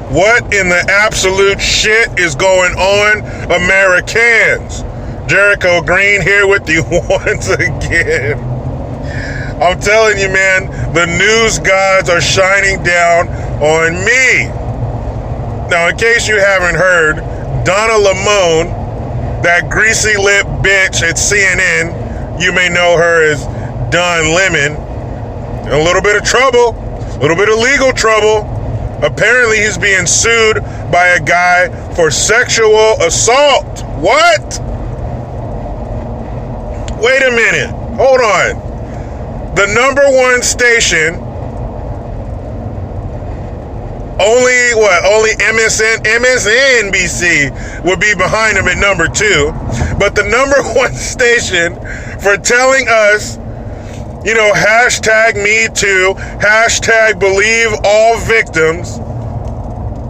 What in the absolute shit is going on, Americans? Jericho Green here with you once again. I'm telling you, man, the news gods are shining down on me. Now, in case you haven't heard, Donna La Moan, that greasy lip bitch at CNN, you may know her as Don Lemon, in a little bit of trouble, a little bit of legal trouble. Apparently, he's being sued by a guy for sexual assault. What? Wait a minute. Hold on. The number one station, only MSNBC would be behind him at number 2. But the number one station for telling us, hashtag me too, hashtag believe all victims.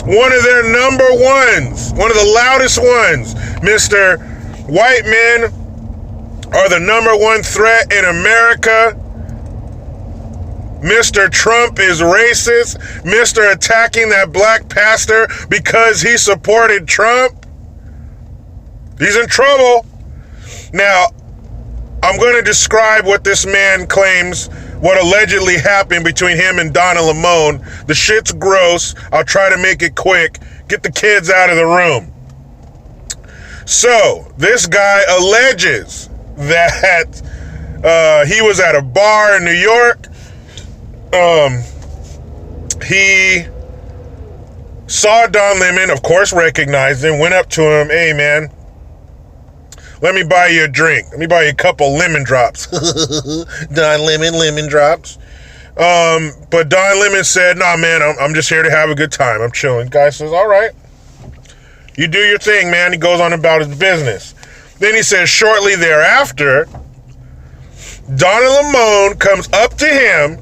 One of their number ones, one of the loudest ones, Mr. White men are the number one threat in America. Mr. Trump is racist. Mr. attacking that black pastor because he supported Trump. He's in trouble. Now, I'm going to describe what this man claims, what allegedly happened between him and Donna La Moan. The shit's gross. I'll try to make it quick. Get the kids out of the room. So, this guy alleges that he was at a bar in New York. He saw Don Lemon, of course recognized him, went up to him, "Hey man, let me buy you a drink. Let me buy you a couple lemon drops." Don Lemon, lemon drops. But Don Lemon said, "Nah, man, I'm just here to have a good time. I'm chilling." Guy says, "All right. You do your thing, man." He goes on about his business. Then he says, shortly thereafter, Donna La Moan comes up to him,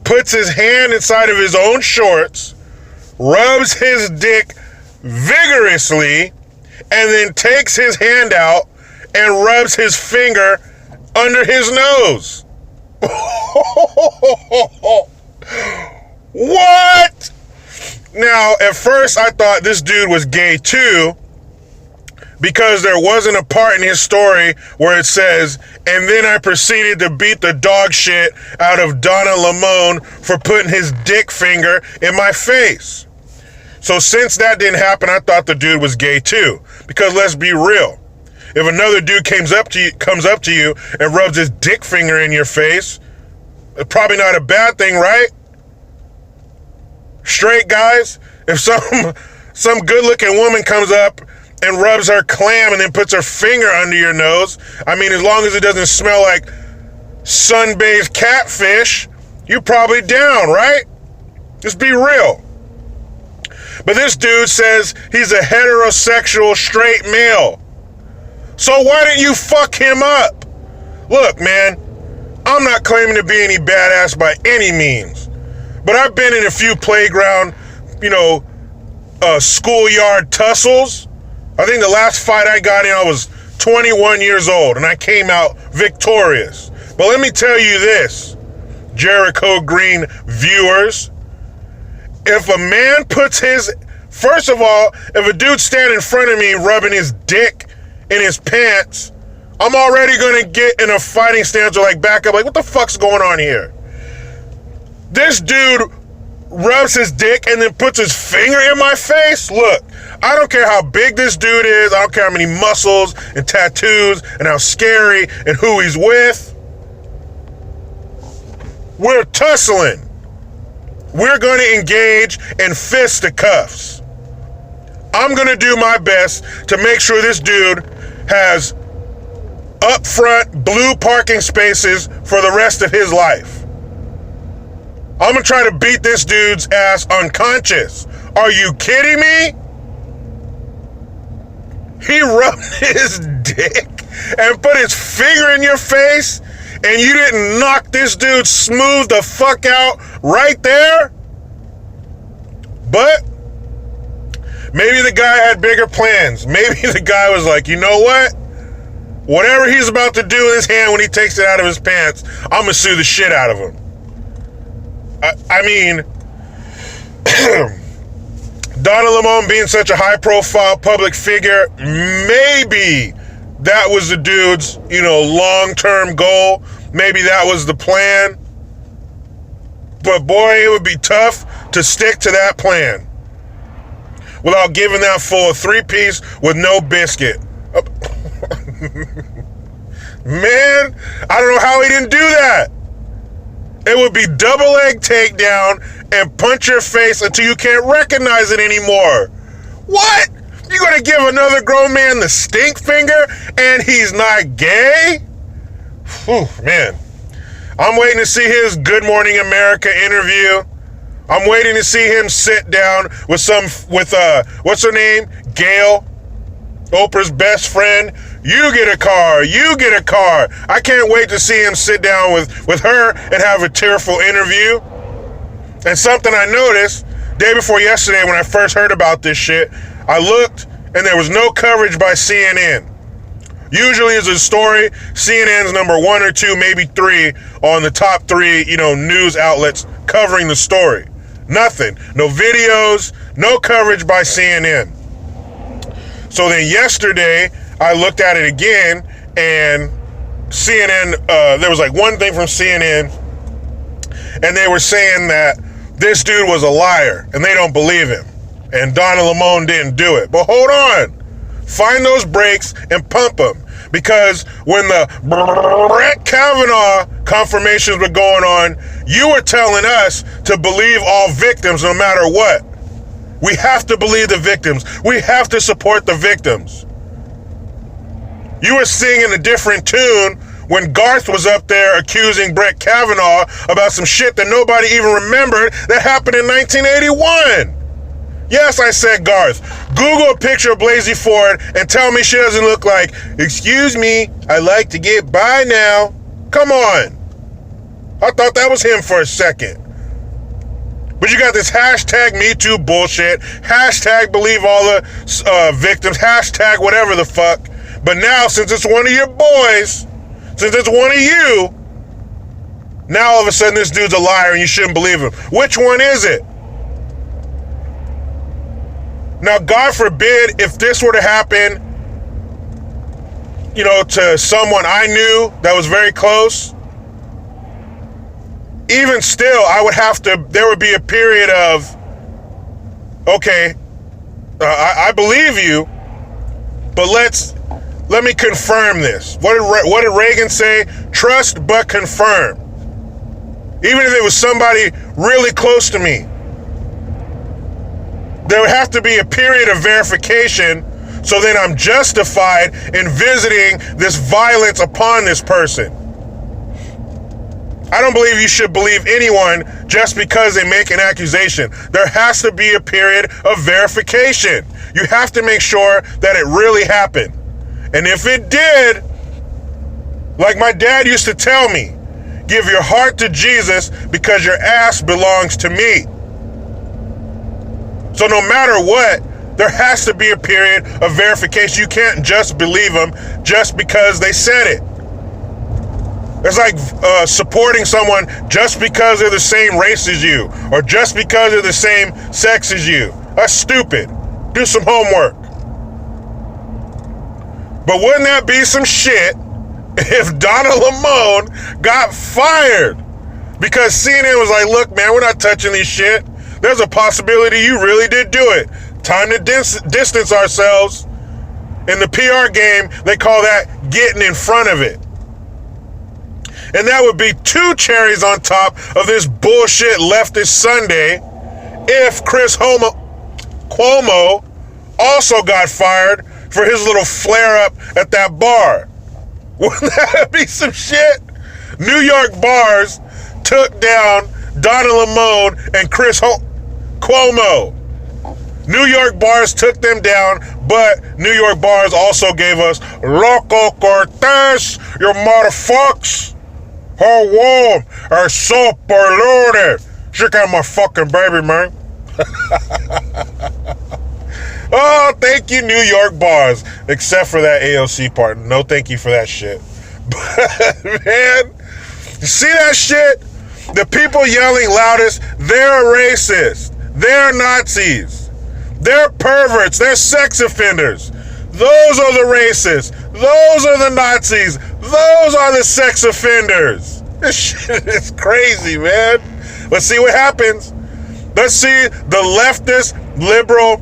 puts his hand inside of his own shorts, rubs his dick vigorously, and then takes his hand out and rubs his finger under his nose. What? Now, at first I thought this dude was gay too, because there wasn't a part in his story where it says, "And then I proceeded to beat the dog shit out of Donna La Moan for putting his dick finger in my face." So since that didn't happen, I thought the dude was gay too. Because let's be real. If another dude comes up to you and rubs his dick finger in your face, it's probably not a bad thing, right? Straight guys, if some good-looking woman comes up and rubs her clam and then puts her finger under your nose, I mean, as long as it doesn't smell like sun-bathed catfish, you're probably down, right? Just be real. But this dude says he's a heterosexual straight male. So why didn't you fuck him up? Look, man, I'm not claiming to be any badass by any means, but I've been in a few playground, schoolyard tussles. I think the last fight I got in, I was 21 years old, and I came out victorious. But let me tell you this, Jericho Green viewers, if a man first of all, if a dude stand in front of me rubbing his dick in his pants, I'm already going to get in a fighting stance or back up, what the fuck's going on here? This dude rubs his dick and then puts his finger in my face? Look, I don't care how big this dude is. I don't care how many muscles and tattoos and how scary and who he's with. We're tussling. We're going to engage in fisticuffs. I'm going to do my best to make sure this dude has upfront blue parking spaces for the rest of his life. I'm going to try to beat this dude's ass unconscious. Are you kidding me? He rubbed his dick and put his finger in your face, and you didn't knock this dude smooth the fuck out right there? But maybe the guy had bigger plans. Maybe the guy was like, you know what? Whatever he's about to do with his hand when he takes it out of his pants, I'm going to sue the shit out of him. I mean, Donna La Moan being such a high-profile public figure, maybe that was the dude's, long-term goal. Maybe that was the plan. But boy, it would be tough to stick to that plan without giving that fool a 3-piece with no biscuit. Man, I don't know how he didn't do that. It would be double leg takedown and punch your face until you can't recognize it anymore. What? You gonna give another grown man the stink finger and he's not gay? Whew, man. I'm waiting to see his Good Morning America interview. I'm waiting to see him sit down with what's her name? Gail, Oprah's best friend. You get a car. You get a car. I can't wait to see him sit down with her and have a tearful interview. And something I noticed day before yesterday when I first heard about this shit, I looked and there was no coverage by CNN. Usually it's a story, CNN's number 1 or 2, maybe 3 on the top 3, news outlets covering the story. Nothing. No videos, no coverage by CNN. So then yesterday, I looked at it again, and CNN, there was like one thing from CNN, and they were saying that this dude was a liar, and they don't believe him. And Donna La Moan didn't do it. But hold on. Find those breaks and pump them. Because when the Brett Kavanaugh confirmations were going on, you were telling us to believe all victims no matter what. We have to believe the victims. We have to support the victims. You were singing a different tune when Garth was up there accusing Brett Kavanaugh about some shit that nobody even remembered that happened in 1981. Yes, I said Garth. Google a picture of Blasey Ford and tell me she doesn't look like, excuse me, I like to get by now. Come on. I thought that was him for a second. But you got this hashtag #MeToo bullshit, hashtag believe all the victims, hashtag whatever the fuck. But now, since it's one of your boys, since it's one of you, now all of a sudden this dude's a liar and you shouldn't believe him. Which one is it? Now, God forbid, if this were to happen, to someone I knew that was very close, even still, there would be a period of, okay, I believe you, but let me confirm this. What did Reagan say? Trust but confirm. Even if it was somebody really close to me, there would have to be a period of verification so then I'm justified in visiting this violence upon this person. I don't believe you should believe anyone just because they make an accusation. There has to be a period of verification. You have to make sure that it really happened. And if it did, like my dad used to tell me, give your heart to Jesus because your ass belongs to me. So no matter what, there has to be a period of verification. You can't just believe them just because they said it. It's like supporting someone just because they're the same race as you or just because they're the same sex as you. That's stupid. Do some homework. But wouldn't that be some shit if Donna La Moan got fired? Because CNN was like, look, man, we're not touching this shit. There's a possibility you really did do it. Time to distance ourselves. In the PR game, they call that getting in front of it. And that would be 2 cherries on top of this bullshit leftist Sunday if Chris Cuomo also got fired for his little flare-up at that bar. Wouldn't that be some shit? New York bars took down Donna La Moan and Chris Cuomo. New York bars took them down, but New York bars also gave us Loco Cortez, you motherfucks. Her warm, her super loaded. She got my fucking baby, man. Oh, thank you, New York bars. Except for that AOC part. No thank you for that shit. But, man, you see that shit? The people yelling loudest, they're racist. They're Nazis. They're perverts. They're sex offenders. Those are the racists. Those are the Nazis. Those are the sex offenders. This shit is crazy, man. Let's see what happens. Let's see the leftist, liberal,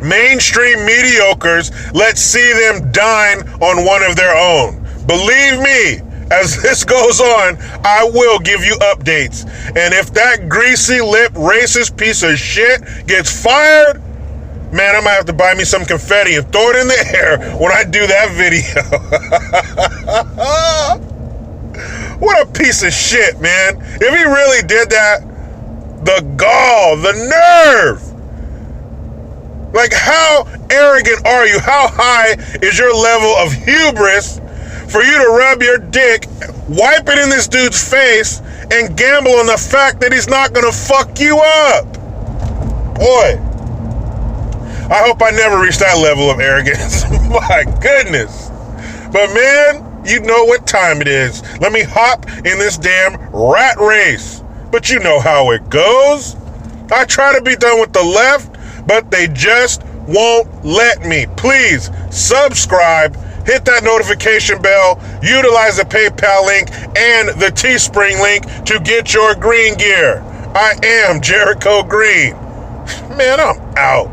mainstream mediocres. Let's see them dine on one of their own. Believe me, as this goes on, I will give you updates. And if that greasy lip racist piece of shit gets fired, man, I'm gonna have to buy me some confetti and throw it in the air when I do that video. What a piece of shit, man. If he really did that, the gall, the nerve. Like, how arrogant are you? How high is your level of hubris for you to rub your dick, wipe it in this dude's face, and gamble on the fact that he's not gonna fuck you up? Boy, I hope I never reach that level of arrogance. My goodness. But man, you know what time it is. Let me hop in this damn rat race. But you know how it goes. I try to be done with the left, but they just won't let me. Please subscribe, hit that notification bell, utilize the PayPal link and the Teespring link to get your green gear. I am Jericho Green. Man, I'm out.